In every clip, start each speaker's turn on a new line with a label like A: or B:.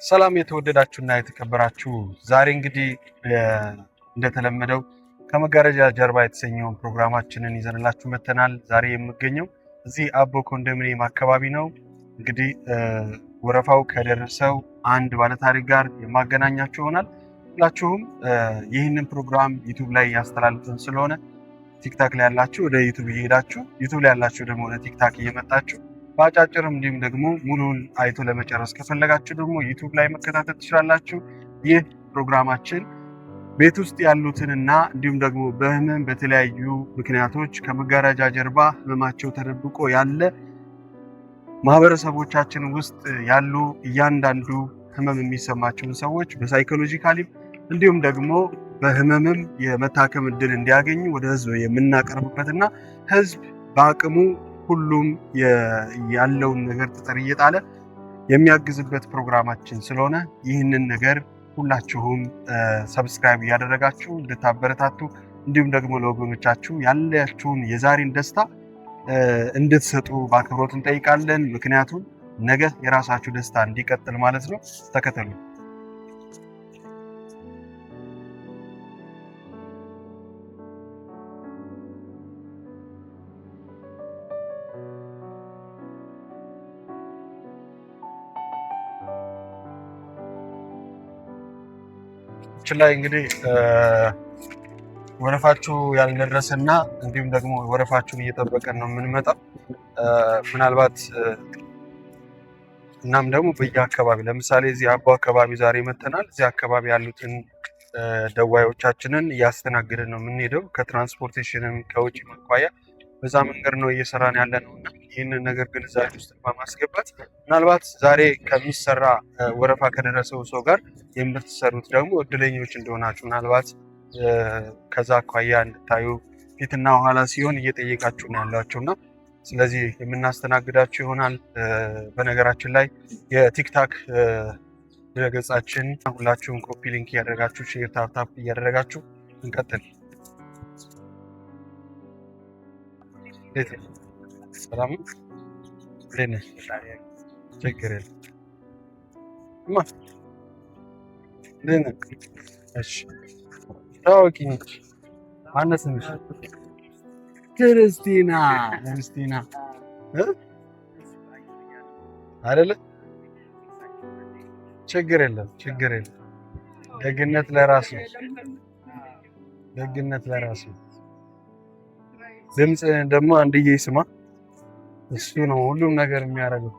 A: ሰላም የተወደዳችሁና የተከበራችሁ ዛሬ እንግዲህ እንደተለመደው ከመጋረጃ ጀርባ የተሰኘውን ፕሮግራማችንን ይዘንላችሁ መተናል። ዛሬ የምገኘው እዚህ አቦ ኮንዶሚኒየም አካባቢ ነው። እንግዲህ ወረፋው ከደረሰው አንድ ባለታሪክ ጋር የማገናኛችሁ ይሆናል። ሁላችሁም ይህንን ፕሮግራም ዩቲዩብ ላይ ያስተላልፈን ስለሆነ ቲክታክ ላይ ያላችሁ ወደ ዩቲዩብ እየሄዳችሁ፣ ዩቲዩብ ላይ ያላችሁ ደግሞ ወደ ቲክታክ እየመጣችሁ በአጫጭርም እንዲሁም ደግሞ ሙሉን አይቶ ለመጨረስ ከፈለጋችሁ ደግሞ ዩቲዩብ ላይ መከታተል ትችላላችሁ። ይህ ፕሮግራማችን ቤት ውስጥ ያሉትንና እንዲሁም ደግሞ በህመም በተለያዩ ምክንያቶች ከመጋረጃ ጀርባ ህመማቸው ተደብቆ ያለ ማህበረሰቦቻችን ውስጥ ያሉ እያንዳንዱ ህመም የሚሰማቸውን ሰዎች በሳይኮሎጂካሊ እንዲሁም ደግሞ በህመምም የመታከም እድል እንዲያገኙ ወደ ህዝብ የምናቀርብበትና ህዝብ በአቅሙ ሁሉም ያለውን ነገር ጠጠር እየጣለ የሚያግዝበት ፕሮግራማችን ስለሆነ ይህንን ነገር ሁላችሁም ሰብስክራይብ እያደረጋችሁ እንድታበረታቱ እንዲሁም ደግሞ ለወገኖቻችሁ ያላችሁን የዛሬን ደስታ እንድትሰጡ በአክብሮት እንጠይቃለን። ምክንያቱም ነገ የራሳችሁ ደስታ እንዲቀጥል ማለት ነው። ተከተሉ። ላይ እንግዲህ ወረፋችሁ ያልደረሰና እንዲሁም ደግሞ ወረፋችሁን እየጠበቀን ነው የምንመጣው። ምናልባት እናም ደግሞ በየአካባቢ ለምሳሌ እዚህ አቦ አካባቢ ዛሬ መተናል። እዚህ አካባቢ ያሉትን ደዋዮቻችንን እያስተናገድን ነው የምንሄደው። ከትራንስፖርቴሽንም ከውጭ መኳያ በዛ መንገድ ነው እየሰራን ያለ ነው እና ይህንን ነገር ግንዛቤ ውስጥ በማስገባት ምናልባት ዛሬ ከሚሰራ ወረፋ ከደረሰው ሰው ጋር የምትሰሩት ደግሞ እድለኞች እንደሆናችሁ ምናልባት ከዛ አኳያ እንድታዩ ፊትና ኋላ ሲሆን እየጠየቃችሁ ነው ያላችሁ እና ስለዚህ የምናስተናግዳችሁ ይሆናል። በነገራችን ላይ የቲክታክ ድረገጻችን ሁላችሁም ኮፒ ሊንክ እያደረጋችሁ ሼር ታፕ እያደረጋችሁ እንቀጥል። ሰላም ለኔ ችግር የለም ለኔ እሺ ታውቂኝ አነስንሽ ክርስቲና አይደለ? ችግር የለም ደግነት ለራስ ነው። ድምፅ ደግሞ አንድዬ ስማ፣ እሱ ነው ሁሉም ነገር የሚያደርገው።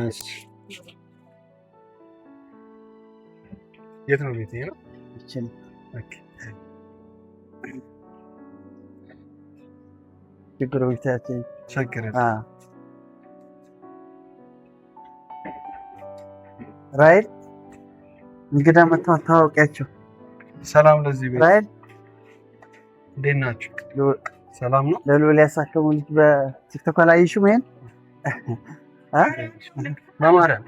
A: እሺ የት ነው ቤት? ነው እቺን ኦኬ። ችግሮቻችን ራይት እንግዳ መጥተው ታውቂያቸው። ሰላም ለዚህ ቤት ራይት፣ እንዴት ናችሁ? ሰላም ነው። ለሎሊ ያሳከሙ ልጅ በቲክቶክ ላይ አይሹም ይሄን በማርያም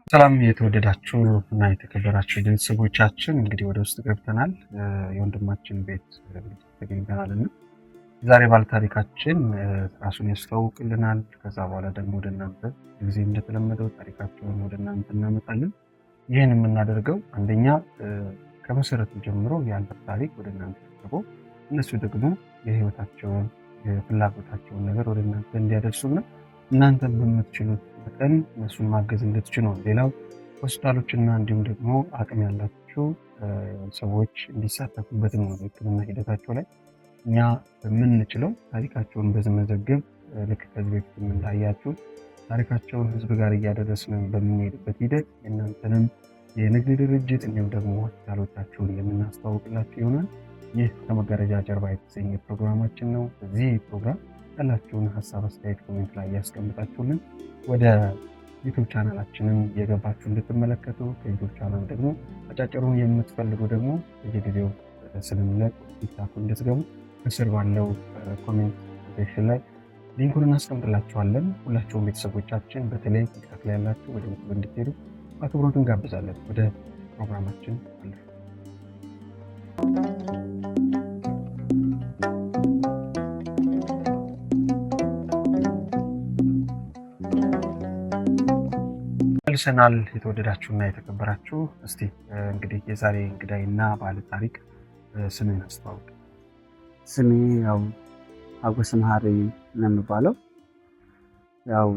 A: ሰላም የተወደዳችሁ እና የተከበራችሁ ቤተሰቦቻችን እንግዲህ ወደ ውስጥ ገብተናል። የወንድማችን ቤት ተገኝተናል እና ዛሬ ባለታሪካችን ራሱን ያስተዋውቅልናል። ከዛ በኋላ ደግሞ ወደ እናንተ ጊዜ እንደተለመደው ታሪካቸውን ወደ እናንተ እናመጣለን። ይህን የምናደርገው አንደኛ ከመሰረቱ ጀምሮ ያለ ታሪክ ወደ እናንተ ቀርቦ እነሱ ደግሞ የህይወታቸውን የፍላጎታቸውን ነገር ወደ እናንተ እንዲያደርሱና እናንተን በምትችሉት መጠን እነሱን ማገዝ እንድትችሉ ነው። ሌላው ሆስፒታሎችና እንዲሁም ደግሞ አቅም ያላቸው ሰዎች እንዲሳተፉበት ነው። ሕክምና ሂደታቸው ላይ እኛ በምንችለው ታሪካቸውን በመዘገብ ልክ ከዚህ በፊት እንዳያችሁ ታሪካቸውን ህዝብ ጋር እያደረስን በምንሄድበት ሂደት የእናንተንም የንግድ ድርጅት እንዲሁም ደግሞ ሆስፒታሎቻችሁን የምናስተዋውቅላችሁ ይሆናል። ይህ ከመጋረጃ ጀርባ የተሰኘ ፕሮግራማችን ነው። በዚህ ፕሮግራም ያላችሁን ሀሳብ፣ አስተያየት ኮሜንት ላይ ያስቀምጣችሁልን ወደ ዩቲዩብ ቻናላችንም የገባችሁ እንድትመለከቱ ከዩቲዩብ ቻናል ደግሞ አጫጭሩን የምትፈልጉ ደግሞ በየጊዜው ስለምንለቅ ቲክታክ እንድትገቡ ከስር ባለው ኮሜንት ሴክሽን ላይ ሊንኩን እናስቀምጥላችኋለን። ሁላችሁም ቤተሰቦቻችን በተለይ ቲክታክ ላይ ያላችሁ ወደ ዩቲዩብ እንድትሄዱ በአክብሮት እንጋብዛለን። ወደ ፕሮግራማችን አለፍ። ተመልሰናል። የተወደዳችሁና የተከበራችሁ እስቲ እንግዲህ የዛሬ እንግዳይና ባለ ታሪክ ስምን አስተዋውቅ።
B: ስሜ ያው አጎስ መሀሪ ነው የሚባለው። ያው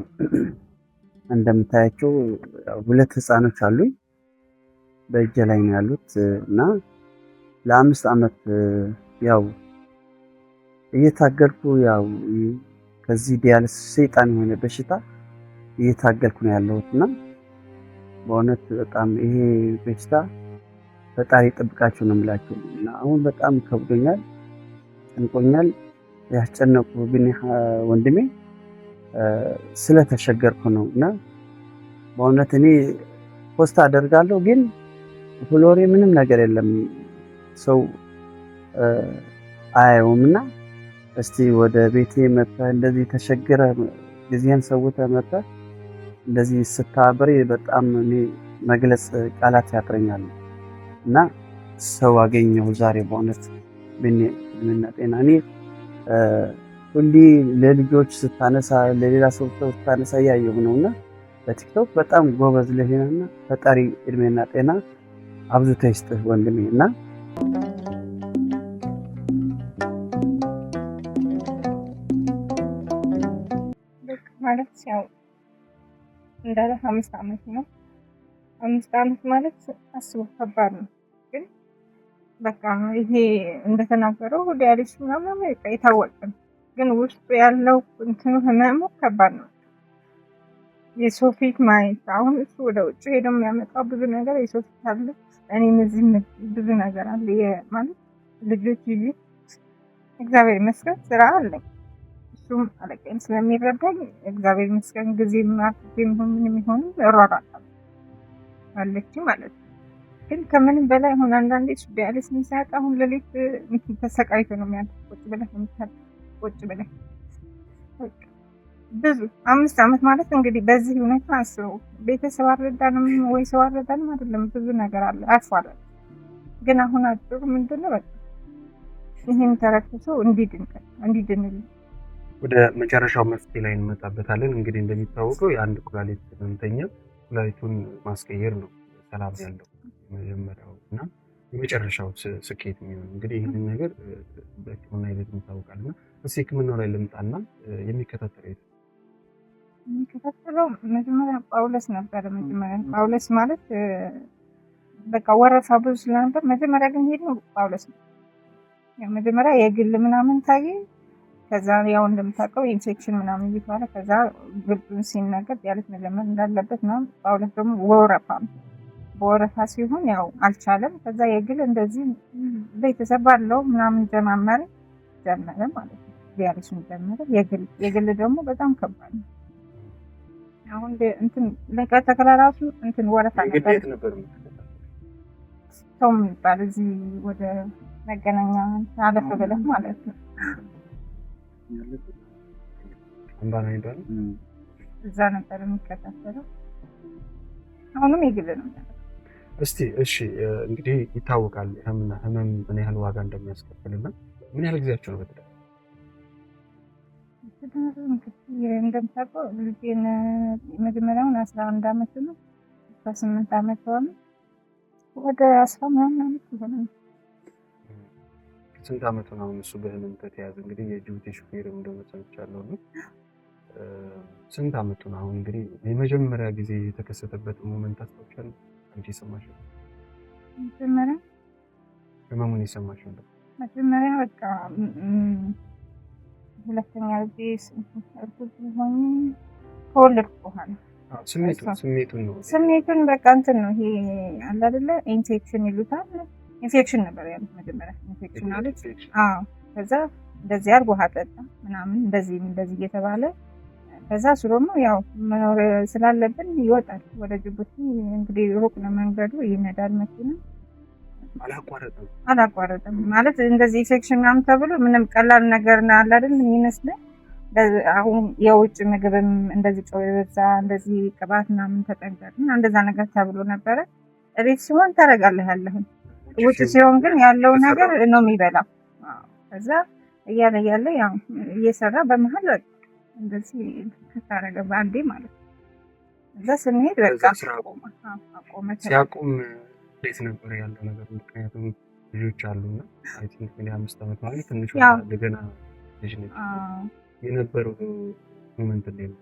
B: እንደምታያቸው ሁለት ህፃኖች አሉኝ በእጄ ላይ ነው ያሉት እና ለ5 ዓመት ያው እየታገልኩ ያው ከዚህ ዲያሊሲስ ሰይጣን የሆነ በሽታ እየታገልኩ ነው ያለሁት እና በእውነት በጣም ይሄ በሽታ ፈጣሪ ይጠብቃችሁ ነው የምላችሁ። እና አሁን በጣም ከብዶኛል፣ ጨንቆኛል። ያስጨነቁ ግን ወንድሜ ስለተሸገርኩ ነው እና በእውነት እኔ ፖስት አደርጋለሁ ግን ፍሎሬ ምንም ነገር የለም ሰው አያየውም። እና እስቲ ወደ ቤቴ መጥተህ እንደዚህ ተሸግረ ጊዜን ሰውተህ መጥተህ እንደዚህ ስታበሪ በጣም እኔ መግለጽ ቃላት ያጥረኛል። እና ሰው አገኘሁ ዛሬ በእውነት ምን ጤና እኔ ሁሌ ለልጆች ስታነሳ ለሌላ ሰው ስታነሳ እያየሁ ነውና በቲክቶክ በጣም ጎበዝ ልጅ ነህና ፈጣሪ እድሜና ጤና አብዝቶ ይስጥህ ወንድሜ። እና
C: ማለት ያው እንዳለ 5 ዓመት ነው። 5 ዓመት ማለት አስቡ ከባድ ነው። ግን በቃ ይሄ እንደተናገረው ዲያሊሲስ ምናምን የታወቀ ነው። ግን ውስጡ ያለው እንትኑ ህመሙ ከባድ ነው። የሰው ፊት ማየት አሁን እሱ ወደ ውጭ ሄዶ የሚያመጣው ብዙ ነገር የሰው ፊት አለ። እኔም እዚህ ብዙ ነገር አለ ማለት ልጆች ይዤ እግዚአብሔር ይመስገን ስራ አለኝ። እሱም አለቀኝ ስለሚረዳኝ እግዚአብሔር ይመስገን ጊዜ ማጥቼም ምንም ይሆን እሯሯጣለሁ አለች ማለት ነው። ግን ከምንም በላይ አሁን አንዳንዴ እሱ ዲያሊሲስ የሚሰጥ አሁን ለሌት ተሰቃይቶ ነው የሚያልፈው። ቁጭ ብለህ ብዙ 5 ዓመት ማለት እንግዲህ በዚህ ሁኔታ አስበው። ቤተሰብ አልረዳንም ወይ ሰው አልረዳንም አይደለም፣ ብዙ ነገር አለ አልፏል። ግን አሁን አጭሩ ምንድነው በቃ ይሄን ተረክሶ እንዲድንል
A: ወደ መጨረሻው መፍትሄ ላይ እንመጣበታለን። እንግዲህ እንደሚታወቀው የአንድ ኩላሊት ህመምተኛ ኩላሊቱን ማስቀየር ነው ሰላም ያለው የመጀመሪያው እና የመጨረሻው ስኬት የሚሆን እንግዲህ ይህንን ነገር በሕክምና ሂደት ይታወቃልና እስኪ ሕክምናው ላይ ልምጣና
C: የሚከታተለው መጀመሪያ ጳውሎስ ነበር። መጀመሪያ ጳውሎስ ማለት በቃ ወረፋ ብዙ ስለነበር መጀመሪያ ግን ሄድነው ጳውሎስ ነው። ያው መጀመሪያ የግል ምናምን ታየ። ከዛ ያው እንደምታውቀው ኢንፌክሽን ምናምን ይባላል። ከዛ ግልጹን ሲነገር ዲያሊሲስ መጀመር እንዳለበት ነው። ጳውሎስ ደግሞ በወረፋ ሲሆን ያው አልቻለም። ከዛ የግል እንደዚህ ቤተሰብ ባለው ምናምን ጀመረ ማለት ነው። ዲያሊሲስን ጀመረ። የግል ደግሞ በጣም ከባድ ነው። አሁን እንትን ለከተከራራሱ እንትን ወረፋ ነበር ሰው የሚባል እዚህ ወደ መገናኛ አለፈ ብለህ ማለት ነው። እዛ ነበር የሚከታተለው። አሁንም የግል ነው።
A: እስቲ እሺ እንግዲህ ይታወቃል ህመም ምን ያህል ዋጋ እንደሚያስከፍልና ምን ያህል ጊዜያቸው ነው በተደረገ?
C: እንደምታውቀው ልጄን መጀመሪያውን 11 ዓመት ነው 18 ዓመት ሆነ ወደ 10 ምናምን ዓመት ይሆናል።
A: ስንት ዓመቱ ነው አሁን እሱ በህመም ከተያዘ? እንግዲህ የጅቡቲ ሹፌርም እንደሆነ ሰምቻለሁ ነው። ስንት ዓመቱ ነው አሁን? እንግዲህ የመጀመሪያ ጊዜ የተከሰተበት ሞመንት አስታውሻለሁ? አንቺ ሰማሽ?
C: መጀመሪያ
A: ህመሙን የሰማሽ ነበር?
C: መጀመሪያ በቃ ሁለተኛ ጊዜ እርጉዝ ሆኜ ከወለድኩ በኋላ ስሜቱን በቃ እንትን ነው ይሄ አለ አይደለ ኢንፌክሽን ይሉታል። ኢንፌክሽን ነበር ያሉት መጀመሪያ ኢንፌክሽን አለች። ከዛ እንደዚህ አድርጎ ውሃ ጠጣ ምናምን እንደዚህ እየተባለ ከዛ ስለሆነ ያው መኖር ስላለብን ይወጣል ወደ ጅቡቲ። እንግዲህ ሩቅ ነው መንገዱ፣ ይነዳል መኪና። አላቋረጠም ማለት እንደዚህ ኢንፌክሽን ምናምን ተብሎ ምንም ቀላል ነገር ነው አለ አይደል የሚመስለው። አሁን የውጭ ምግብም እንደዚህ ጨው የበዛ እንደዚህ ቅባት ምናምን ተጠንቀቅ እንደዛ ነገር ተብሎ ነበረ። እቤት ሲሆን ታረጋለህ ያለህን፣ ውጭ ሲሆን ግን ያለው ነገር ነው የሚበላው። ከዛ እያለ ያው እየሰራ በመሀል እንደዚህ ከታረገ ባንዴ ማለት ነው። እዛ ስንሄድ በቃ
A: ስራ አቆመ።
C: አቆመ።
A: ሲያቆም እንዴት ነበር ያለው ነገር? ምክንያቱም ልጆች አሉና አይ ቲንክ ምን 5 ዓመት ማለት ትንሽ እንደገና ልጅ ነች የነበረው ሞመንት ነው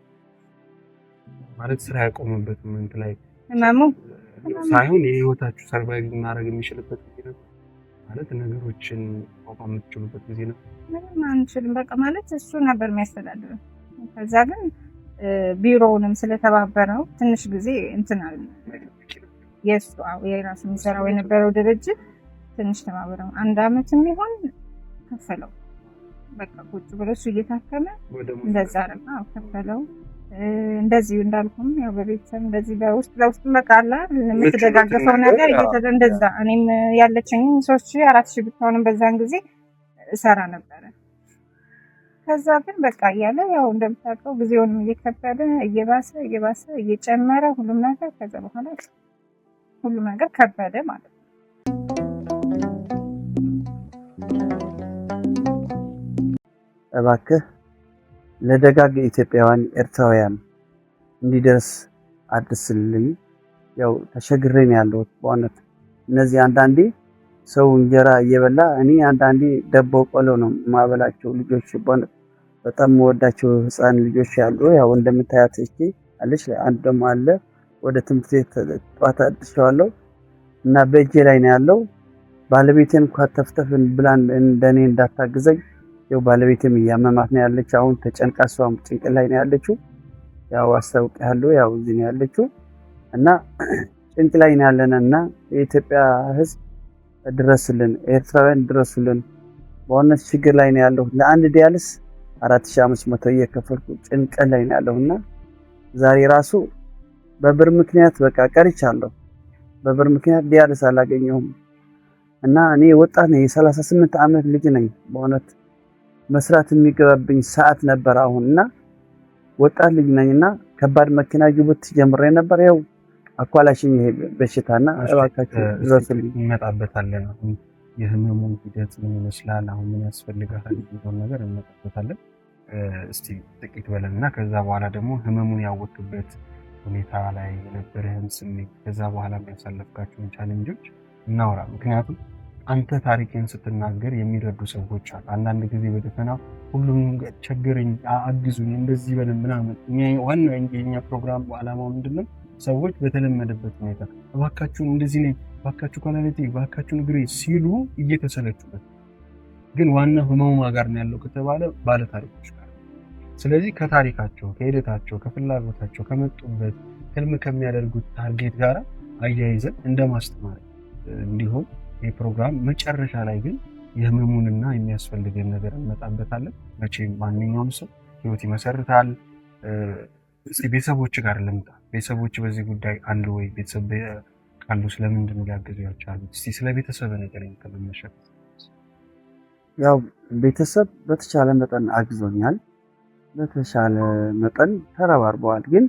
A: ማለት ስራ ያቆመበት ሞመንት ላይ
C: ህመሙ
A: ሳይሆን የህይወታችሁ ሰርቫይቭ ማድረግ የሚችልበት ጊዜ ነው ማለት ነገሮችን ማቋም የምትችሉበት ጊዜ ነው።
C: ምንም አንችልም በቃ ማለት እሱ ነበር የሚያስተዳድረው። ከዛ ግን ቢሮውንም ስለተባበረው ትንሽ ጊዜ እንትን አለ የሱ የራሱ የሚሰራው የነበረው ድርጅት ትንሽ ተባበረው 1 ዓመትም ቢሆን ከፈለው። በቃ ቁጭ ብሎ እሱ እየታከመ እንደዛ አረጋ ከፈለው። እንደዚህ እንዳልኩም ያው በቤተሰብ እንደዚህ በውስጥ ለውስጥ በቃላ የምትደጋገፈው ነገር እንደዛ እኔም ያለችኝ 3000 4000 ብታውንም በዛን ጊዜ እሰራ ነበረ። ከዛ ግን በቃ እያለ ያው እንደምታውቀው ጊዜውንም እየከበደ እየባሰ እየጨመረ ሁሉም ነገር ከዛ በኋላ ሁሉም ነገር ከበደ ማለት ነው።
B: እባክህ ለደጋግ ኢትዮጵያውያን ኤርትራውያን እንዲደርስ አድርስልኝ። ያው ተሸግሬን ያለው በእውነት እነዚህ አንዳንዴ ሰው እንጀራ እየበላ እኔ አንዳንዴ ደቦ ቆሎ ነው ማበላቸው ልጆች በእውነት በጣም ወዳቸው ህፃን ልጆች ያሉ ያው እንደምታያት እቺ አለች አንድ ደግሞ አለ ወደ ትምህርት ቤት ጧት አድርሻለሁ እና በእጄ ላይ ነው ያለው። ባለቤቴን እንኳን ተፍተፍን ብላን እንደኔ እንዳታግዘኝ ያው ባለቤቴም እያመማት ነው ያለች። አሁን ተጨንቃ እሷም ጭንቅ ላይ ነው ያለችው። ያው አስታውቂያለሁ ያው እዚህ ነው ያለችው እና ጭንቅ ላይ ነው ያለንና የኢትዮጵያ ህዝብ ድረሱልን፣ ኤርትራውያን ድረሱልን። በእውነት ችግር ላይ ነው ያለው። ለአንድ ዲያልስ 4500 እየከፈልኩ ጭንቅ ላይ ነው ያለውና ዛሬ ራሱ በብር ምክንያት በቃ ቀርቻለሁ። በብር ምክንያት ዲያልስ አላገኘሁም እና እኔ ወጣት ነኝ፣ የ38 ዓመት ልጅ ነኝ። በእውነት መስራት የሚገባብኝ ሰዓት ነበር አሁንና ወጣት ልጅ ነኝና ከባድ መኪና ጅቡቲ ጀምሬ ነበር። ያው አኳላሽኝ ይሄ በሽታና እባካችሁ ድረሱልኝ።
A: እንመጣበታለን። አሁን የህመሙን ሂደት ምን ይመስላል፣ አሁን ምን ያስፈልጋል የሚለውን ነገር እንመጣበታለን። እስቲ ጥቂት በለንና ከዛ በኋላ ደግሞ ህመሙን ያወቅበት ሁኔታ ላይ የነበረህን ስሜት ከዛ በኋላ የሚያሳለፍካቸውን ቻሌንጆች እናውራ። ምክንያቱም አንተ ታሪክን ስትናገር የሚረዱ ሰዎች አሉ። አንዳንድ ጊዜ በደፈናው ሁሉም ቸገረኝ አግዙኝ እንደዚህ በለን ምናምን ዋናው የኛ ፕሮግራም ዓላማው ምንድነው? ሰዎች በተለመደበት ሁኔታ እባካችሁን እንደዚህ ነኝ፣ እባካችሁ ኳላሊቲ፣ እባካችሁን እግሬ ሲሉ እየተሰለቹበት ግን ዋናው ህመሙ ጋር ነው ያለው ከተባለ ባለ ታሪኮች ጋር። ስለዚህ ከታሪካቸው፣ ከሂደታቸው፣ ከፍላጎታቸው፣ ከመጡበት ህልም ከሚያደርጉት ታርጌት ጋር አያይዘን እንደማስተማር እንዲሁም የፕሮግራም መጨረሻ ላይ ግን የህመሙንና የሚያስፈልገን ነገር እንመጣበታለን። መቼም ማንኛውም ሰው ህይወት ይመሰርታል። ቤተሰቦች ጋር ልምጣ። ቤተሰቦች በዚህ ጉዳይ አንዱ ወይ ቤተሰብ ካሉ ስለምንድን ነው ሊያገዙ ያልቻሉት? እስቲ ስለ ቤተሰብ ነገር እንከመሸፍ።
B: ያው ቤተሰብ በተቻለ መጠን አግዞኛል፣ በተቻለ መጠን ተረባርበዋል። ግን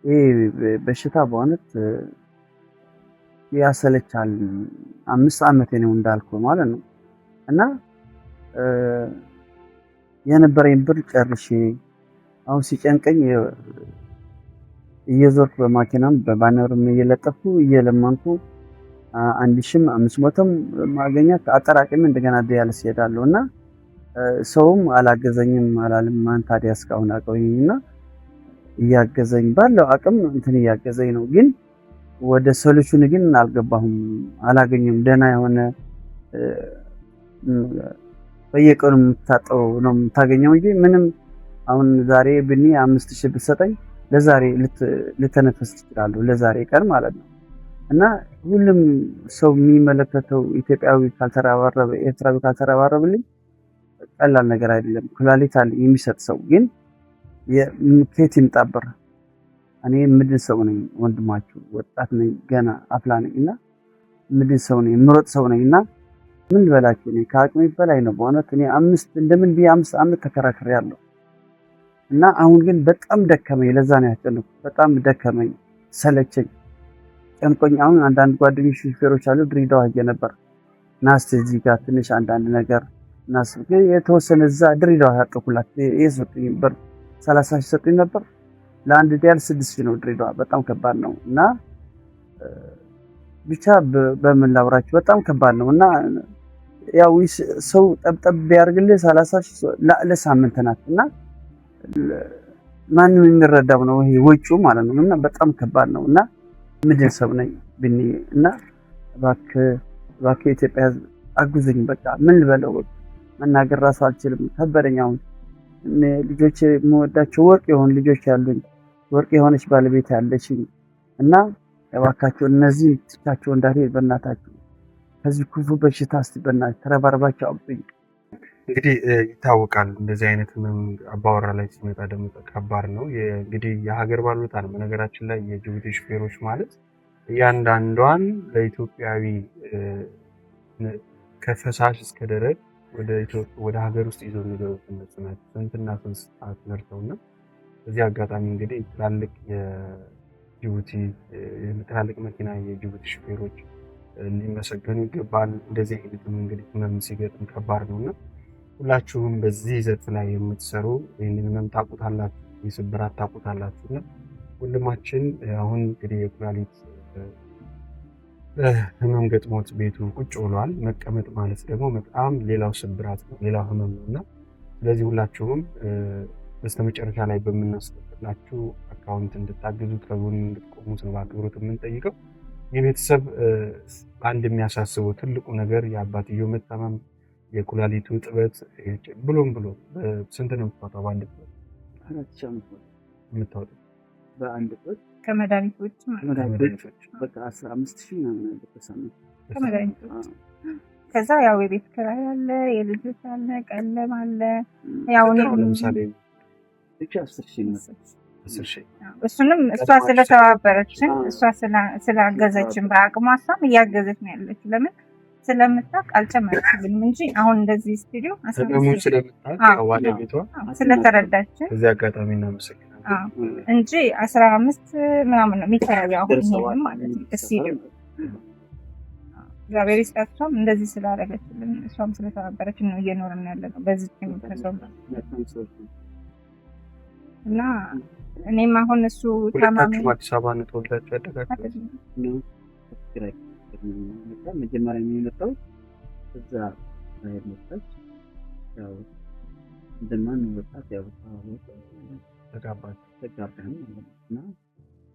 B: ይሄ በሽታ በእውነት ያሰለቻል። 5 ዓመቴ ነው እንዳልኩ ማለት ነው እና የነበረኝ ብር ጨርሼ አሁን ሲጨንቀኝ እየዞርኩ በማኪናም በባነርም እየለጠፍኩ እየለመንኩ 1500ም ማገኛት አጠራቅሜ እንደገና ዲያልስ እሄዳለሁ እና ሰውም አላገዘኝም አላለም። ማን ታዲያ እስካሁን አቆየኝና እያገዘኝ ባለው አቅም እንትን እያገዘኝ ነው። ግን ወደ ሶሉሽን ግን አልገባሁም፣ አላገኘም። ደህና የሆነ በየቀኑ የምታጠው ነው የምታገኘው እንጂ ምንም አሁን ዛሬ ብኒ 5000 ብትሰጠኝ ለዛሬ ልተነፈስ ትችላለሁ፣ ለዛሬ ቀን ማለት ነው። እና ሁሉም ሰው የሚመለከተው ኢትዮጵያዊ ካልተረባረበ፣ ኤርትራዊ ካልተረባረበልኝ ቀላል ነገር አይደለም። ኩላሊት አለ የሚሰጥ ሰው ግን ከየት ይምጣብር? እኔ ምድን ሰው ነኝ፣ ወንድማችሁ ወጣት ነኝ፣ ገና አፍላ ነኝ እና ምድን ሰው ነኝ፣ ምሮጥ ሰው ነኝ እና ምን ልበላችሁ እኔ ከአቅሜ በላይ ነው በእውነት። እኔ እንደምን ብዬ 5 ዓመት ተከራክሬያለሁ እና አሁን ግን በጣም ደከመኝ። ለዛ ነው ያስጨነኩት። በጣም ደከመኝ፣ ሰለቸኝ፣ ጨንቆኝ። አሁን አንዳንድ ጓደኞች ሹፌሮች አሉ ድሬዳዋ ሄጄ ነበር ናስ እዚህ ጋር ትንሽ አንዳንድ ነገር ናስ የተወሰነ እዛ ድሬዳዋ ያጠቁላት የሰጡኝ ብር 30 ሺህ ሰጡኝ ነበር። ለአንድ ሪያል 6000 ነው ድሬዳዋ። በጣም ከባድ ነው እና ብቻ በምን ላውራችሁ በጣም ከባድ ነው እና ያው ሰው ጠብጠብ ቢያርግልህ 30000 ለሳምንት ናት እና ማንም የሚረዳው ነው ይሄ ወጪው ማለት ነው እና በጣም ከባድ ነው እና ምድር ሰው ነኝ ብኔ እና እባክህ ኢትዮጵያ አጉዘኝ። በቃ ምን ልበለው መናገር ራሱ አልችልም። ከበደኝ። አሁን ልጆች የምወዳቸው ወርቅ የሆኑ ልጆች ያሉኝ ወርቅ የሆነች ባለቤት ያለችኝ እና እባካችሁ እነዚህ ትቻቸው እንዳልሄድ በእናታችሁ ከዚህ ክፉ በሽታ እስቲ በእናትህ ተረባርባችሁ አውጡኝ።
A: እንግዲህ ይታወቃል እንደዚህ አይነት አባወራ ላይ ሲመጣ ደግሞ ከባድ ነው። እንግዲህ የሀገር ባለውለታ ነው። በነገራችን ላይ የጅቡቲ ሹፌሮች ማለት እያንዳንዷን ለኢትዮጵያዊ ከፈሳሽ እስከ ደረቅ ወደ ሀገር ውስጥ ይዘው የሚገቡት እነሱ ናቸው። ስንትና ስንት ሰዓት መርተውና በዚህ አጋጣሚ እንግዲህ ትላልቅ መኪና የጅቡቲ ሹፌሮች ሊመሰገኑ ይገባል። እንደዚህ አይነት እንግዲህ ህመም ሲገጥም ከባድ ነውና ሁላችሁም በዚህ ዘርፍ ላይ የምትሰሩ ይህንን ህመም ታውቁታላችሁ፣ የስብራት ታውቁታላችሁ እና ወንድማችን አሁን እንግዲህ የኩላሊት ህመም ገጥሞት ቤቱ ቁጭ ብሏል። መቀመጥ ማለት ደግሞ በጣም ሌላው ስብራት ነው፣ ሌላው ህመም ነው እና ስለዚህ ሁላችሁም በስተመጨረሻ ላይ በምናስቀጥላችሁ አካውንት እንድታግዙት ከጎን እንድትቆሙት ነው በአክብሮት የምንጠይቀው። የቤተሰብ አንድ የሚያሳስበው ትልቁ ነገር የአባትየው መታመም፣ የኩላሊቱ እጥበት ብሎም ስንት ነው የምታወጣው? በአንድ እጥበት
B: 4,000
A: የምታወጣው
B: በአንድ እጥበት
C: ከመድኃኒቶች
B: በቃ 15,000 ምናምን በሳምንት
C: ከመድኃኒቶች። ከዛ ያው የቤት ኪራይ አለ፣ የልጆች አለ፣ ቀለም አለ። ያው
A: ለምሳሌ
B: ብቻ 10,000 ነው።
C: እሱንም እሷ ስለተባበረችን እሷ ስላገዘችን በአቅሟ እሷም እያገዘች ነው ያለች። ለምን ስለምታውቅ አልጨመረችልንም እንጂ አሁን እንደዚህ ስቱዲዮ ስለተረዳችን
A: እዚህ አጋጣሚ እናመሰግናለን
C: እንጂ 15 ምናምን ነው የሚከራየው አሁን ይሄን ማለት ነው ስቱዲዮ። እግዚአብሔር ይስጣቸውም እንደዚህ ስላደረገችልን እሷም ስለተባበረችን ነው እየኖርን ያለነው በዚህ ተሰው እና እኔም አሁን እሱ ታማሚ
A: አዲስ አበባ ነው ተወልዳችሁ ያደጋችሁት?
B: መጀመሪያ የሚመጣው እዛ መጣች። ያው እንደማን ወጣት ያው ተጋባን እና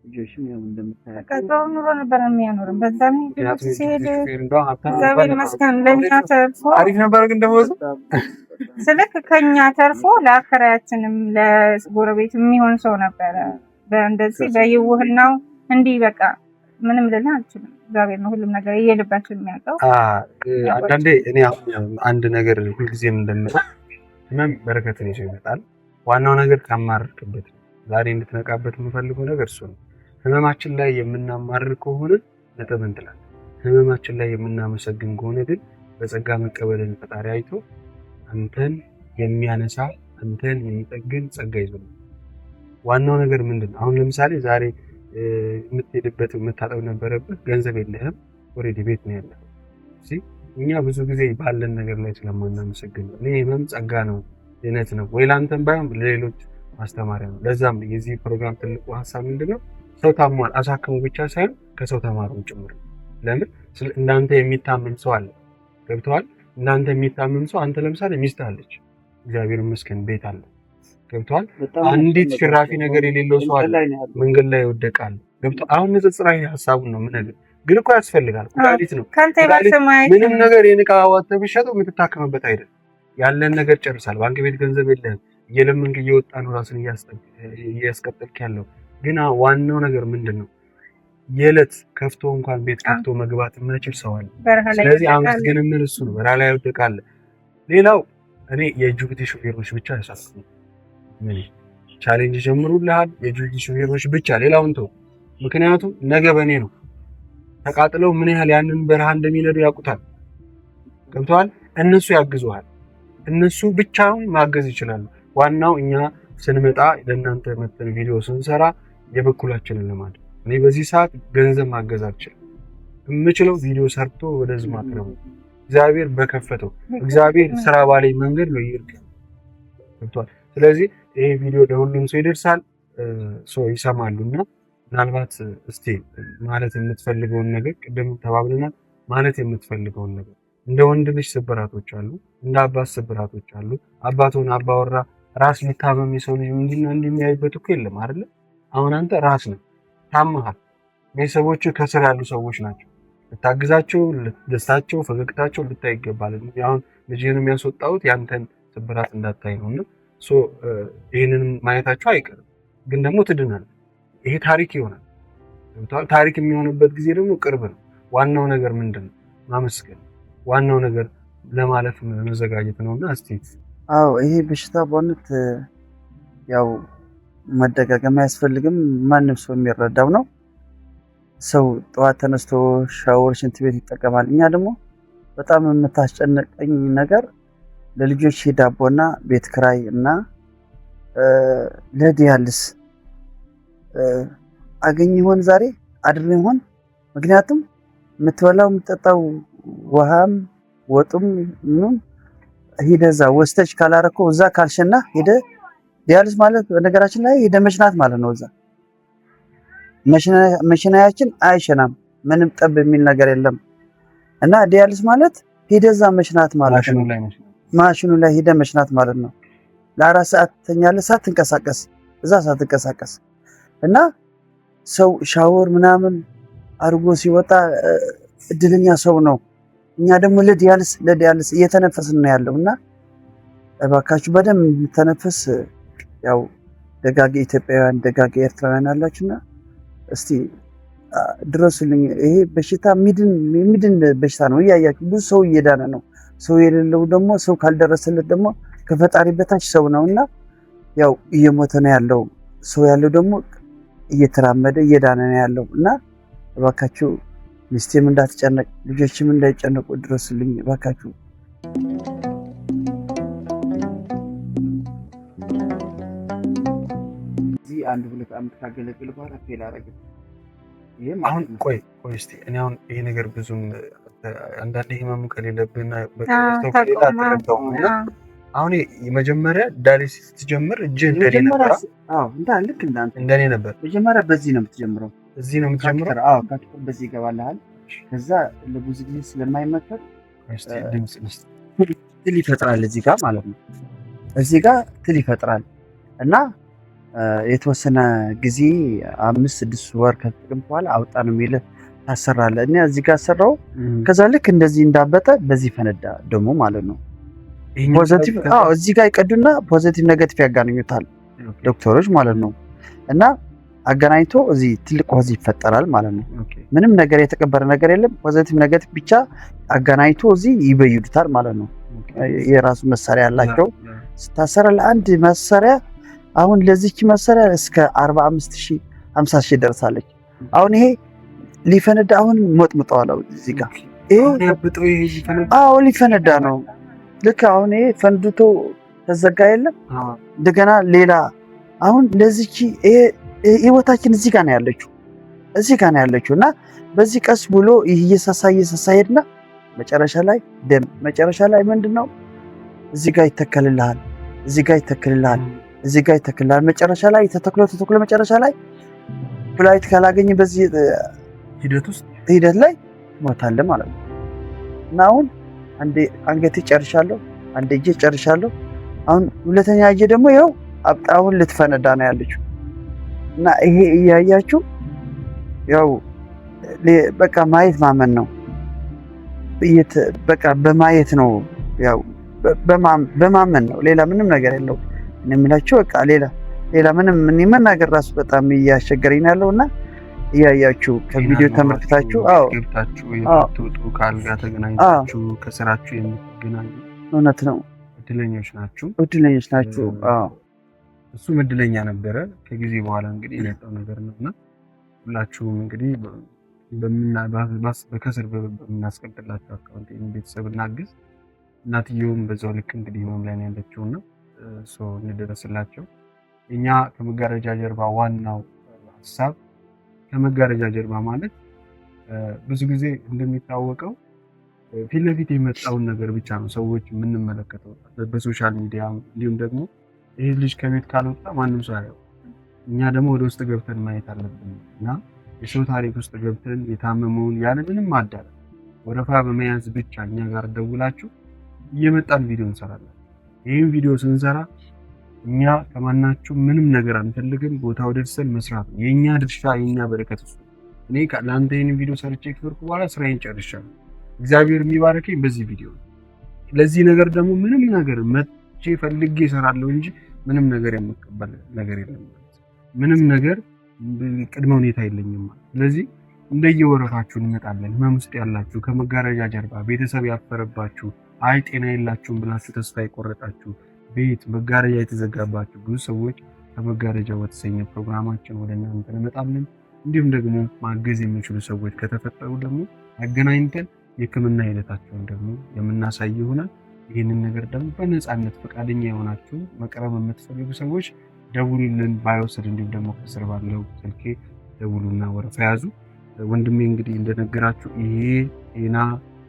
B: ልጆችም ያው እንደምታያቸው
C: ቀጣው ኑሮ ነበር የሚያኖረን። በዛም ሲሄድ እግዚአብሔር ይመስገን ለኛ ተርፎ
A: አሪፍ ነበር። ግን ደግሞ
C: ስለክ ከኛ ተርፎ ለአከራያችንም ለጎረቤት የሚሆን ሰው ነበረ። በእንደዚህ በይውህናው እንዲህ በቃ ምንም ልል አልችልም። እግዚአብሔር ነው ሁሉም ነገር የልባችን የሚያውቀው።
A: አንዳንዴ እኔ አንድ ነገር ሁልጊዜም እንደምለው ህመም በረከትን ይዞ ይመጣል። ዋናው ነገር ካማረርክበት ዛሬ እንድትነቃበት የምፈልገው ነገር እሱ ነው። ህመማችን ላይ የምናማርር ከሆነ ነጥብ እንጥላለን። ህመማችን ላይ የምናመሰግን ከሆነ ግን በጸጋ መቀበልን ፈጣሪ አይቶ አንተን የሚያነሳ አንተን የሚጠግን ጸጋ ይዞ ነው። ዋናው ነገር ምንድነው? አሁን ለምሳሌ ዛሬ የምትሄድበት የምታጠብ ነበረብህ፣ ገንዘብ የለህም፣ ኦልሬዲ ቤት ነው ያለው። እኛ ብዙ ጊዜ ባለን ነገር ላይ ስለማናመሰግን ነው። እኔ ህመም ጸጋ ነው፣ ድነት ነው ወይ ላንተም ባይሆን ለሌሎች ማስተማሪያ ነው። ለዛም የዚህ ፕሮግራም ትልቁ ሀሳብ ምንድነው? ሰው ታሟል አሳክሙ ብቻ ሳይሆን ከሰው ተማሩ ጭምር። ለምን እንዳንተ የሚታመም ሰው አለ። ገብተዋል? እንዳንተ የሚታመም ሰው አንተ ለምሳሌ ሚስት አለች፣ እግዚአብሔር ይመስገን ቤት አለ። ገብተዋል? አንዲት ሽራፊ ነገር የሌለው ሰው አለ፣ መንገድ ላይ ይወደቃል። ገብተዋል? አሁን ንጽጽራዊ ሀሳቡን ነው የምነግርህ። ግን እኮ ያስፈልጋል። ኩላሊት ነው ምንም ነገር የንቃ ዋተህ ብትሸጠው የምትታከምበት አይደለም። ያለን ነገር ጨርሳል። ባንክ ቤት ገንዘብ የለህም፣ እየለመንክ እየወጣ ነው ራስን እያስቀጠልክ ያለው። ግን ዋናው ነገር ምንድን ነው? የዕለት ከፍቶ እንኳን ቤት ከፍቶ መግባት የማይችል ሰው አለ። ስለዚህ አመስግን የምል እሱ ነው። በረሃ ላይ ይወደቃል። ሌላው እኔ የጅቡቲ ሹፌሮች ብቻ ያሳስቡ ቻሌንጅ ጀምሩልሃል። የጅቡቲ ሹፌሮች ብቻ ሌላውን ተው። ምክንያቱም ነገ በእኔ ነው። ተቃጥለው ምን ያህል ያንን በረሃ እንደሚነዱ ያውቁታል። ገብተዋል? እነሱ ያግዙሃል። እነሱ ብቻውን ማገዝ ይችላሉ። ዋናው እኛ ስንመጣ ለእናንተ መተን ቪዲዮ ስንሰራ የበኩላችንን ለማድረግ እኔ በዚህ ሰዓት ገንዘብ ማገዝ አልችልም። የምችለው ቪዲዮ ሰርቶ ወደ ህዝብ ማቅረብ ነው። እግዚአብሔር በከፈተው እግዚአብሔር ስራ ባለኝ መንገድ ነው ይርክ ገብቷል። ስለዚህ ይሄ ቪዲዮ ለሁሉም ሰው ይደርሳል። ይሰማሉ እና ምናልባት እስቲ ማለት የምትፈልገውን ነገር ቅድም ተባብለናል። ማለት የምትፈልገውን ነገር እንደ ወንድ ልጅ ስብራቶች አሉ፣ እንደ አባት ስብራቶች አሉ። አባቱን አባወራ ራስ የሚታመም የሰው ልጅ እንዲና እንደሚያይበት እኮ የለም አይደለ? አሁን አንተ ራስ ነው ታመሃል። ቤተሰቦች ከስር ያሉ ሰዎች ናቸው። ልታግዛቸው፣ ደስታቸው፣ ፈገግታቸው ልታይ ይገባል። አሁን ልጅህን የሚያስወጣውት ያንተን ስብራት እንዳታይ ነው እና ይህንን ማየታቸው አይቀርም። ግን ደግሞ ትድናለህ። ይሄ ታሪክ ይሆናል። ታሪክ የሚሆንበት ጊዜ ደግሞ ቅርብ ነው። ዋናው ነገር ምንድን ነው? ማመስገን። ዋናው ነገር ለማለፍ መዘጋጀት ነውና እስቲ
B: ይሄ በሽታ በእውነት ያው መደጋገም አያስፈልግም። ማንም ሰው የሚረዳው ነው። ሰው ጠዋት ተነስቶ ሻወር፣ ሽንት ቤት ይጠቀማል። እኛ ደግሞ በጣም የምታስጨንቀኝ ነገር ለልጆች ዳቦና ቤት ክራይ እና ለዲያልስ አገኝ ይሆን ዛሬ አድር ይሆን? ምክንያቱም የምትበላው የምትጠጣው ውሃም ወጡም ምንም ሂደህ እዛ ወስተሽ ካላረከው እዛ ካልሸና ሂደህ ዲያልስ ማለት በነገራችን ላይ ሂደህ መሽናት ማለት ነው። እዛ መሽናያችን አይሸናም፣ ምንም ጠብ የሚል ነገር የለም። እና ዲያልስ ማለት ሂደህ እዛ መሽናት ማለት ነው። ማሽኑ ላይ ሂደህ መሽናት ማለት ነው። ለ4 ሰዓት ተኛለህ ሳትንቀሳቀስ፣ እዛ ሳትንቀሳቀስ እና ሰው ሻወር ምናምን አድርጎ ሲወጣ እድለኛ ሰው ነው። እኛ ደግሞ ለዲያልስ እየተነፈስን ነው ያለው እና እባካችሁ በደንብ የምተነፍስ ያው ደጋግ ኢትዮጵያውያን ደጋግ ኤርትራውያን አላችሁና እስቲ ድረሱልኝ። ይሄ በሽታ የሚድን በሽታ ነው። እያያችሁ ብዙ ሰው እየዳነ ነው። ሰው የሌለው ደግሞ ሰው ካልደረሰለት ደግሞ ከፈጣሪ በታች ሰው ነው እና ያው እየሞተ ነው ያለው። ሰው ያለው ደግሞ እየተራመደ እየዳነ ነው ያለው እና እባካችሁ ሚስቴም እንዳትጨነቅ ልጆችም እንዳይጨነቁ ድረሱልኝ እባካችሁ። እዚህ 1-2 ዓመት ካገለግል በኋላ ፌል አደረገ።
A: አሁን ቆይ እስቲ እኔ አሁን ይሄ ነገር ብዙም አንዳንዴ ህመሙ ከሌለብህና በከስተው ከሌላ ተረዳውና አሁን የመጀመሪያ ዳያሊሲስ ስትጀምር እጅህ እንደኔ ነበር።
B: ልክ እንዳንተ
A: እንደኔ ነበር።
B: መጀመሪያ በዚህ ነው የምትጀምረው።
A: እዚህ ነው የምትጀምረው?
B: ካቴተር በዚህ ይገባልሃል። ከዛ ለብዙ ጊዜ ስለማይመከር ትል ይፈጥራል እዚህ ጋር ማለት ነው። እዚህ ጋር ትል ይፈጥራል እና የተወሰነ ጊዜ 5-6 ወር ከተጠቀምክ በኋላ አውጣ ነው የሚልህ ታሰራለህ። እኔ እዚህ ጋር ሰራው። ከዛ ልክ እንደዚህ እንዳበጠ በዚህ ፈነዳ ደግሞ ማለት ነው። ፖዚቲቭ እዚህ ጋር ይቀዱና ፖዚቲቭ ኔጌቲቭ ያገናኙታል ዶክተሮች ማለት ነው። እና አገናኝቶ እዚህ ትልቅ ሆዝ ይፈጠራል ማለት ነው። ምንም ነገር የተቀበረ ነገር የለም። ፖዚቲቭ ኔጌቲቭ ብቻ አገናኝቶ እዚህ ይበይዱታል ማለት ነው። የራሱ መሳሪያ ያላቸው ስታሰራ ለአንድ መሳሪያ አሁን ለዚህች መሳሪያ እስከ 45,000 50,000 ደርሳለች። አሁን ይሄ ሊፈነዳ አሁን ሞጥሙጠዋል እዚህ ጋር ሊፈነዳ ነው። ልክ አሁን ይሄ ፈንድቶ ተዘጋ የለም እንደገና ሌላ አሁን ለዚህች ህይወታችን እዚህ ጋር ነው ያለችው እና በዚህ ቀስ ብሎ እየሳሳ ሄድና መጨረሻ ላይ ደም መጨረሻ ላይ ምንድነው እዚህ ጋር ይተከልልሃል መጨረሻ ላይ ተተክሎ መጨረሻ ላይ ፍላይት ካላገኘ በዚህ ሂደት ላይ ሞታለህ ማለት ነው። እና አሁን አንዴ አንገቴ ጨርሻለሁ፣ አንዴ እጄ ጨርሻለሁ። አሁን ሁለተኛ እጄ ደግሞ ይኸው አሁን ልትፈነዳ ነው ያለችው። እና ይሄ እያያችሁ ያው በቃ ማየት ማመን ነው። በቃ በማየት ነው ያው በማመን ነው። ሌላ ምንም ነገር የለው። እኔ የምላችሁ በቃ ሌላ ምንም መናገር ራሱ በጣም እያስቸገረኝ ያለውና እያያችሁ ከቪዲዮ ተመልክታችሁ
A: ገብታችሁ የምትወጡ ከአልጋ ተገናኝታችሁ ከስራችሁ የምትገናኙ
B: እውነት ነው
A: እድለኞች ናችሁ። እሱም እድለኛ ነበረ። ከጊዜ በኋላ እንግዲህ የመጣው ነገር ነውና ሁላችሁም እንግዲህ በከስር በምናስቀምጥላችሁ አካውንት ቤተሰብ እናግዝ። እናትየውም በዛው ልክ እንግዲህ ህመም ላይ ነው ያለችውና እንደረስላቸው። እኛ ከመጋረጃ ጀርባ ዋናው ሀሳብ ከመጋረጃ ጀርባ ማለት ብዙ ጊዜ እንደሚታወቀው ፊት ለፊት የመጣውን ነገር ብቻ ነው ሰዎች የምንመለከተው በሶሻል ሚዲያ። እንዲሁም ደግሞ ይሄ ልጅ ከቤት ካልወጣ ማንም ሰው አያየው። እኛ ደግሞ ወደ ውስጥ ገብተን ማየት አለብን እና የሰው ታሪክ ውስጥ ገብተን የታመመውን ያለምንም ማዳረግ ወረፋ በመያዝ ብቻ እኛ ጋር ደውላችሁ እየመጣን ቪዲዮ እንሰራለን። ይህን ቪዲዮ ስንሰራ እኛ ከማናችሁ ምንም ነገር አንፈልግም። ቦታው ደርሰን መስራት ነው የእኛ ድርሻ፣ የእኛ በረከት እሱ። እኔ ለአንተ ይህን ቪዲዮ ሰርቼ ከፍርኩ በኋላ ስራዬን ጨርሻለሁ። እግዚአብሔር የሚባረከኝ በዚህ ቪዲዮ ነው። ለዚህ ነገር ደግሞ ምንም ነገር መቼ ፈልጌ እሰራለሁ እንጂ ምንም ነገር የምቀበል ነገር የለም። ምንም ነገር ቅድመ ሁኔታ የለኝም። ስለዚህ እንደየወረፋችሁ እንመጣለን። ህመም ውስጥ ያላችሁ፣ ከመጋረጃ ጀርባ ቤተሰብ ያፈረባችሁ፣ አይ ጤና የላችሁም ብላችሁ ተስፋ የቆረጣችሁ፣ ቤት መጋረጃ የተዘጋባችሁ ብዙ ሰዎች ከመጋረጃ በተሰኘ ፕሮግራማችን ወደ እናንተ እንመጣለን። እንዲሁም ደግሞ ማገዝ የሚችሉ ሰዎች ከተፈጠሩ ደግሞ አገናኝተን የህክምና ሂደታቸውን ደግሞ የምናሳይ ይሆናል። ይህንን ነገር ደግሞ በነፃነት ፈቃደኛ የሆናችሁ መቅረብ የምትፈልጉ ሰዎች ደውሉልን። ባይወስድ እንዲሁም ደግሞ ከስር ባለው ስልኬ ደውሉና ወረፋ ያዙ። ወንድሜ እንግዲህ እንደነገራችሁ ይሄ ጤና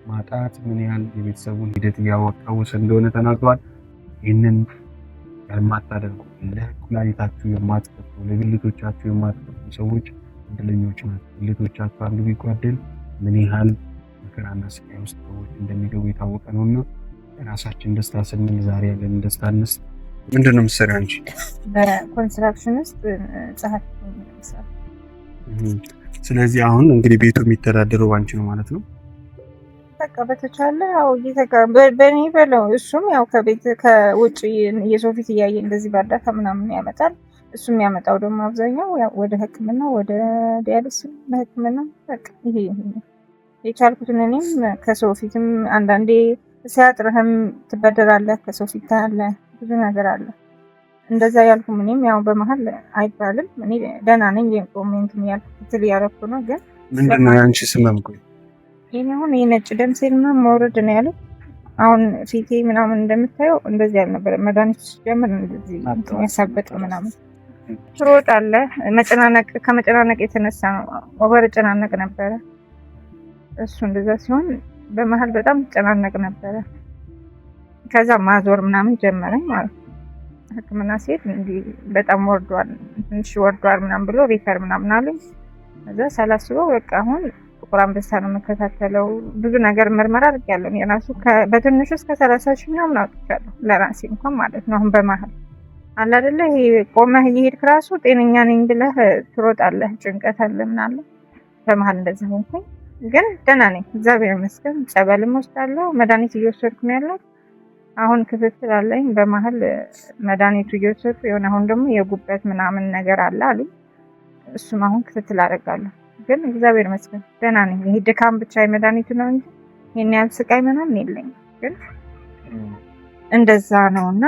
A: ማጣት ምን ያህል የቤተሰቡን ሂደት እያወቃወሰ እንደሆነ ተናግሯል። ይህንን የማታደርጉ ለኩላሊታችሁ የማትከቱ ለብልቶቻችሁ የማትከቱ ሰዎች እድለኞች ናቸው። ብልቶቻችሁ አንዱ ቢጓደል ምን ያህል መከራና ስቃይ ውስጥ ሰዎች እንደሚገቡ የታወቀ ነውና የራሳችን ደስታ ስንል ዛሬ ያለን ደስታ እንስጥ። ምንድን ነው የምትሰሪው አንቺ?
C: በኮንስትራክሽን ውስጥ ጸሐፊ ነው።
A: ስለዚህ አሁን እንግዲህ ቤቱ የሚተዳደረው ባንቺ ነው ማለት ነው?
C: በቃ በተቻለ ያው በእኔ በለው። እሱም ያው ከውጭ የሰው ፊት እያየ እንደዚህ በእርዳታ ምናምን ያመጣል። እሱ የሚያመጣው ደግሞ አብዛኛው ያው ወደ ሕክምና ወደ ዲያሊሲስ ለሕክምና በቃ ይሄ የቻልኩትን እኔም ከሰው ፊትም አንዳንዴ ሲያጥርህም ትበደራለህ፣ ከሰው ፊት ታያለህ፣ ብዙ ነገር አለ። እንደዛ ያልኩም እኔም ያው በመሀል አይባልም እኔ ደህና ነኝ ኮሜንት ያልኩ ትል ያረኩ ነው። ግን
A: ምንድነው ያንቺ ስመም? ቆይ
C: ይሄን አሁን የነጭ ደም ሴል ምናምን መውረድ ነው ያለው። አሁን ፊቴ ምናምን እንደምታየው እንደዚህ አልነበረ። መድኃኒት ሲጀምር እንደዚህ ያሳበጥ ምናምን ትሮጣለህ። መጨናነቅ ከመጨናነቅ የተነሳ ነው ኦቨር ጨናነቅ ነበረ። እሱ እንደዛ ሲሆን በመሀል በጣም ጨናነቅ ነበረ። ከዛ ማዞር ምናምን ጀመረኝ ማለት ነው። ሕክምና ሴት እንዲህ በጣም ወርዷል፣ ትንሽ ወርዷል ምናምን ብሎ ሪፈር ምናምን አሉኝ። ከዛ ሳላስበው በቃ አሁን ጥቁር አንበሳ ነው የምከታተለው። ብዙ ነገር ምርመራ አድርጌያለሁ። የራሱ በትንሹ እስከ 30 ሺህ ምናምን አውጥቻለሁ ለራሴ እንኳን ማለት ነው። አሁን በመሀል አለ አይደለ ይሄ ቆመህ እየሄድክ ራሱ ጤነኛ ነኝ ብለህ ትሮጣለህ። ጭንቀት አለ ምን አለ። በመሀል እንደዚህ ሆንኩኝ፣ ግን ደህና ነኝ እግዚአብሔር ይመስገን። ጸበልም ወስዳለሁ፣ መድኃኒት እየወሰድኩ ነው ያለው። አሁን ክትትል አለኝ በመሀል መድኃኒቱ እየወሰድኩ የሆነ አሁን ደግሞ የጉበት ምናምን ነገር አለ አሉኝ። እሱም አሁን ክትትል አደርጋለሁ። ግን እግዚአብሔር ይመስገን ደህና ነኝ። ይሄ ድካም ብቻ የመድኃኒቱ ነው እንጂ ይሄን ያህል ስቃይ ምናምን የለኝም። ግን እንደዛ ነውና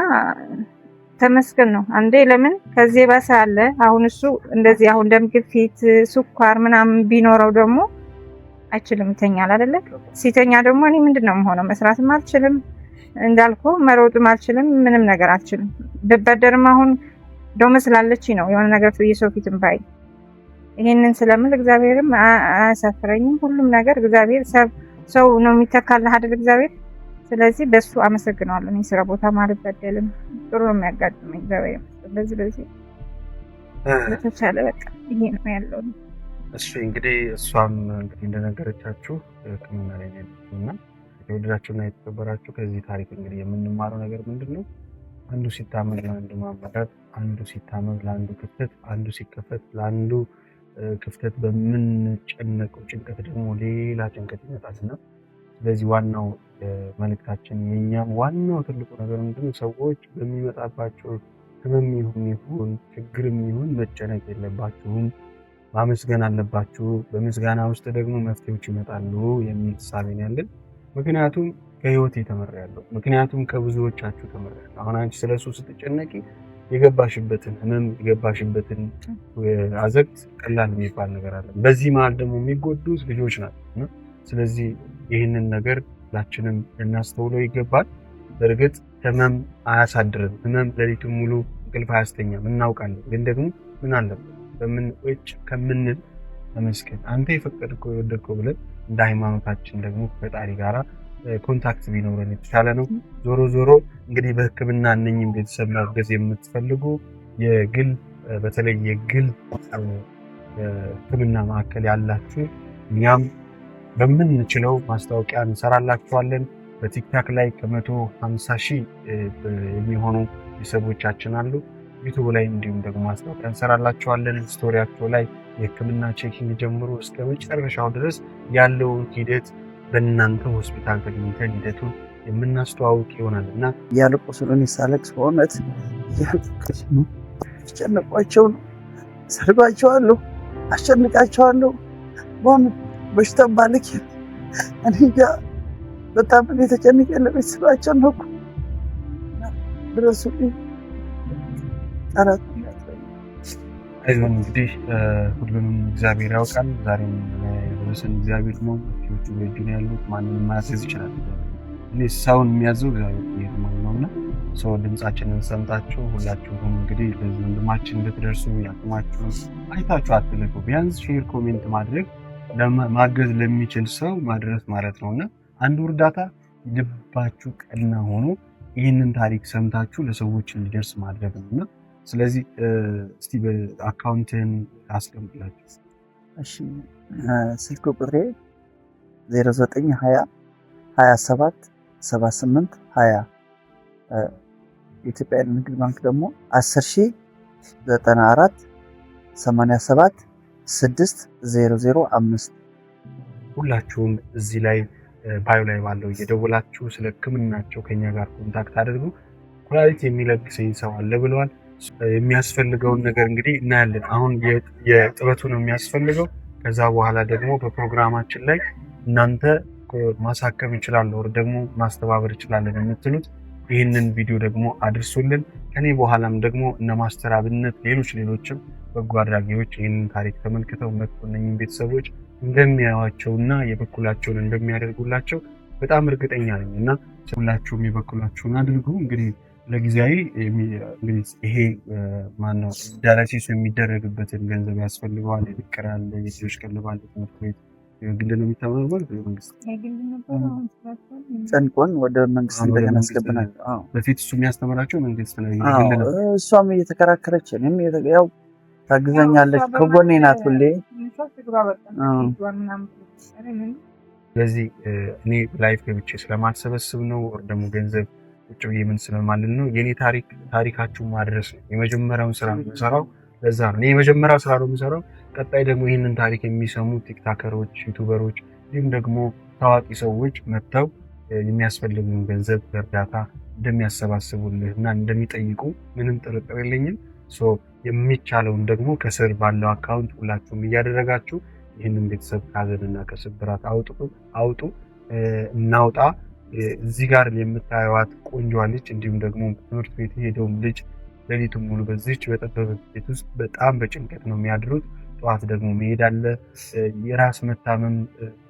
C: ተመስገን ነው። አንዴ ለምን ከዚህ ባሰ አለ። አሁን እሱ እንደዚህ አሁን ደም ግፊት፣ ስኳር ምናምን ቢኖረው ደግሞ አይችልም ይተኛል አይደለ? ሲተኛ ደግሞ እኔ ምንድነው የምሆነው? መስራትም አልችልም እንዳልኩ መሮጥም አልችልም፣ ምንም ነገር አልችልም። ብበደርም አሁን ደሞ ስላለች ነው የሆነ ነገር የሰው ፊትም ባይ ይሄንን ስለምን እግዚአብሔርም አያሳፍረኝም። ሁሉም ነገር እግዚአብሔር ሰው ነው የሚተካልህ አይደል እግዚአብሔር። ስለዚህ በሱ አመሰግናለሁ። እኔ ስራ ቦታ አልበደልም፣ ጥሩ ነው የሚያጋጥመኝ እግዚአብሔር። በዚህ በተቻለ በቃ ይሄ ነው ያለው።
A: እሱ እንግዲህ እሷም እንግዲህ እንደነገረቻችሁ ሕክምና ላይ ነውና የተወደዳችሁና የተከበራችሁ ከዚህ ታሪክ እንግዲህ የምንማረው ነገር ምንድን ነው? አንዱ ሲታመም ለአንዱ ማመጣት፣ አንዱ ሲታመም ለአንዱ ክፍተት፣ አንዱ ሲከፈት ለአንዱ ክፍተት በምንጨነቀው ጭንቀት ደግሞ ሌላ ጭንቀት ይመጣልና ስለዚህ ዋናው መልእክታችን የኛም ዋናው ትልቁ ነገር ምንድነው? ሰዎች በሚመጣባቸው ህመም ይሁን ችግርም ይሁን መጨነቅ የለባችሁም፣ ማመስገን አለባችሁ። በምስጋና ውስጥ ደግሞ መፍትሄዎች ይመጣሉ የሚል ሀሳብ ነው ያለን። ምክንያቱም ከህይወት የተመራያለሁ፣ ምክንያቱም ከብዙዎቻችሁ ተመራያለሁ። አሁን አንቺ ስለሱ ስትጨነቂ የገባሽበትን ህመም የገባሽበትን አዘቅት ቀላል የሚባል ነገር አለ። በዚህ መሀል ደግሞ የሚጎዱት ልጆች ናቸው። ስለዚህ ይህንን ነገር ሁላችንም ልናስተውለው ይገባል። በእርግጥ ህመም አያሳድርም፣ ህመም ሌሊቱን ሙሉ እንቅልፍ አያስተኛም እናውቃለን። ግን ደግሞ ምን አለበት በምንቆጭ ከምንል ተመስገን አንተ የፈቀድከው የወደድከው ብለን እንደ ሃይማኖታችን ደግሞ ፈጣሪ ጋራ ኮንታክት ቢኖረን የተሻለ ነው። ዞሮ ዞሮ እንግዲህ በህክምና እነኝም ቤተሰብ ማገዝ የምትፈልጉ የግል በተለይ የግል ሕክምና ማዕከል ያላችሁ እኛም በምንችለው ማስታወቂያ እንሰራላችኋለን። በቲክታክ ላይ ከ150,000 የሚሆኑ ቤተሰቦቻችን አሉ። ዩቱብ ላይ እንዲሁም ደግሞ ማስታወቂያ እንሰራላችኋለን። ስቶሪያቸው ላይ የሕክምና ቼኪንግ ጀምሮ እስከ መጨረሻው ድረስ ያለውን ሂደት በእናንተ ሆስፒታል ተገኝተን ሂደቱን የምናስተዋውቅ ይሆናል እና
B: ያለቁስ ነው። ሳለቅስ በእውነት ያለቅስ ነው። አስጨንቋቸው ነው፣ ሰርባቸዋለሁ፣ አስጨንቃቸዋለሁ። በእውነት በሽታ ባልክ እኔ እንጃ በጣም እኔ ተጨንቄ ለቤተሰባቸው ነው እኮ ድረሱልኝ። ቃላት
A: አይዞን እንግዲህ ሁሉንም እግዚአብሔር ያውቃል። ዛሬም የደረሰን እግዚአብሔር ነው። ፊዎቹ በእጁ ነው ያሉት። ማንንም ማያስይዝ ይችላል። እኔ ሰውን የሚያዘው እግዚአብሔር ነው እና ሰው ድምፃችንን ሰምታችሁ ሁላችሁም እንግዲህ ለዚህ ወንድማችን እንድትደርሱ ያቅማችሁን አይታችሁ አትልፉ። ቢያንስ ሼር፣ ኮሜንት ማድረግ ማገዝ ለሚችል ሰው ማድረስ ማለት ነው እና አንዱ እርዳታ ልባችሁ ቀና ሆኖ ይህንን ታሪክ ሰምታችሁ ለሰዎች እንዲደርስ ማድረግ ነው እና ስለዚህ እስቲ በአካውንትን አስቀምጥላችሁ።
B: እሺ ስልክ ቁጥሬ 0920 27 78 20 የኢትዮጵያ ንግድ ባንክ ደግሞ 10,094 87 6005
A: ሁላችሁም እዚህ ላይ ባዮ ላይ ባለው እየደወላችሁ ስለ ሕክምናቸው ከኛ ጋር ኮንታክት አድርጉ። ኩላሊት የሚለግሰኝ ሰው አለ ብለዋል። የሚያስፈልገውን ነገር እንግዲህ እናያለን። አሁን የጥበቱ ነው የሚያስፈልገው። ከዛ በኋላ ደግሞ በፕሮግራማችን ላይ እናንተ ማሳከም ይችላል ወር ደግሞ ማስተባበር ይችላለን የምትሉት ይህንን ቪዲዮ ደግሞ አድርሱልን። ከኔ በኋላም ደግሞ እነ ማስተር አብነት ሌሎችም በጎ አድራጊዎች ይህንን ታሪክ ተመልክተው መጥቶ እነኝን ቤተሰቦች እንደሚያዩዋቸውና የበኩላቸውን እንደሚያደርጉላቸው በጣም እርግጠኛ ነኝ እና ሁላችሁም የበኩላችሁን አድርጉ። እንግዲህ ለጊዜያዊ ይሄ ማነው ዳያሊሲስ የሚደረግበትን ገንዘብ ያስፈልገዋል። የፍቅር አለ፣ የልጆች ቀለብ አለ፣ ትምህርት ቤት ግል ነው የሚተማርበት መንግስት
B: ጨንቆን ወደ መንግስት እንደገና አስገብናል።
A: በፊት እሱ የሚያስተምራቸው መንግስት ነው።
B: እሷም እየተከራከረች እኔም ያው ታግዘኛለች፣ ከጎኔ ናት ሁሌ።
A: ስለዚህ እኔ ላይፍ ገብቼ ስለማልሰበስብ ነው ወር ደግሞ ገንዘብ ቁጭ ብዬ ምን ስለማልን ነው የኔ ታሪካችሁን ማድረስ ነው የመጀመሪያውን ስራ የምሰራው። ለዛ ነው እኔ የመጀመሪያው ስራ ነው የምሰራው። ቀጣይ ደግሞ ይህንን ታሪክ የሚሰሙ ቲክታከሮች፣ ዩቱበሮች እንዲሁም ደግሞ ታዋቂ ሰዎች መጥተው የሚያስፈልጉን ገንዘብ እርዳታ እንደሚያሰባስቡልህ እና እንደሚጠይቁ ምንም ጥርጥር የለኝም። የሚቻለውን ደግሞ ከስር ባለው አካውንት ሁላችሁም እያደረጋችሁ ይህንን ቤተሰብ ከሀዘንና ከስብራት አውጡ፣ እናውጣ። እዚህ ጋር የምታዩዋት ቆንጆዋ ልጅ እንዲሁም ደግሞ ትምህርት ቤት የሄደውም ልጅ ሌሊቱን ሙሉ በዚህች በጠበበ ቤት ውስጥ በጣም በጭንቀት ነው የሚያድሩት። ጠዋት ደግሞ መሄድ አለ። የራስ መታመም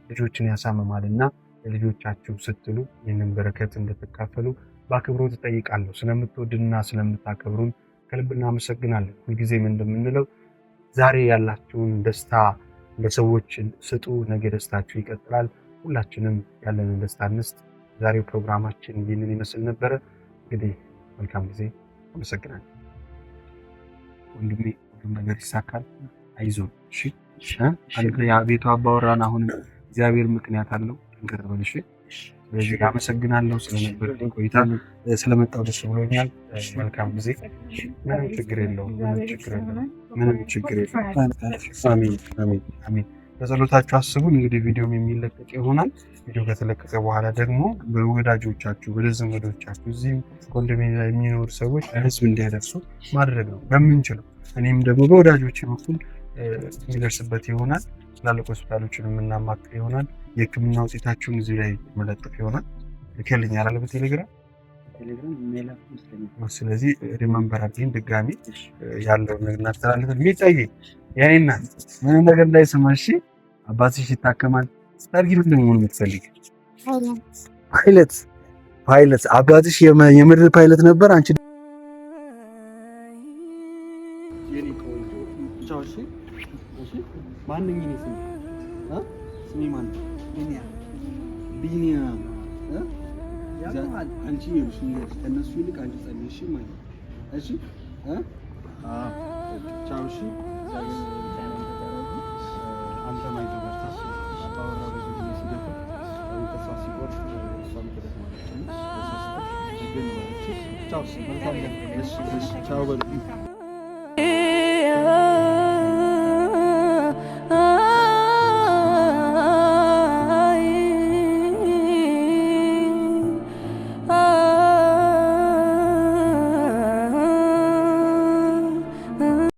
A: ልጆችን ያሳምማል እና ለልጆቻችሁ ስትሉ ይህንን በረከት እንድትካፈሉ በአክብሮት እጠይቃለሁ። ስለምትወድና ስለምታከብሩን ከልብ እናመሰግናለን። ሁልጊዜም እንደምንለው ዛሬ ያላችሁን ደስታ ለሰዎች ስጡ፣ ነገ ደስታችሁ ይቀጥላል። ሁላችንም ያለንን ደስታ እንስጥ። ዛሬው ፕሮግራማችን ይህንን ይመስል ነበረ። እንግዲህ መልካም ጊዜ። አመሰግናለሁ ወንድሜ። ሁሉም ነገር ይሳካል። አይዞን። እሺ አንተ የቤቱ አባወራን አሁንም እግዚአብሔር ምክንያት አለው። ጠንከር በል። እሺ ስለዚህ አመሰግናለሁ ስለነበር ቆይታ። ስለመጣው ደስ ብሎኛል። መልካም ጊዜ። ምንም ችግር የለውም። ምንም ችግር የለውም። አሜን። በጸሎታችሁ አስቡን። እንግዲህ ቪዲዮም የሚለቀቅ ይሆናል። ቪዲዮ ከተለቀቀ በኋላ ደግሞ በወዳጆቻችሁ በዘመዶቻችሁ እዚህም ኮንዶሚኒየም ላይ የሚኖሩ ሰዎች ለህዝብ እንዲያደርሱ ማድረግ ነው በምንችለው። እኔም ደግሞ በወዳጆች በኩል የሚደርስበት ይሆናል። ትላልቅ ሆስፒታሎችን የምናማክር ይሆናል። የህክምና ውጤታችሁን እዚህ ላይ መለጠፍ ይሆናል። ልክልኛል አለ በቴሌግራም። ስለዚህ ሪመምበር አድርጊን ድጋሚ ያለውን ነገር እናስተላልፈን። የሚጠይ የኔ እናት ምንም ነገር እንዳይሰማሽ አባትሽ ይታከማል ስታርጊ ምንድን ነው የምትፈልግ? ፓይለት አባትሽ የምድር ፓይለት ነበር። አንቺ ማንኝ ነው ስሚ ማን ቢኒያም አንቺ ከነሱ ይልቅ አንቺ ጸልይሽ ማለት እሺ ቻው። እሺ አንተ ማይቶ በርታ። አባወራ ብዙ ጊዜ ሲደክም ተስፋ ሲቆርጥ እሷም ትደክማለች እና ግን ቻው። መልካም ቻው በሉ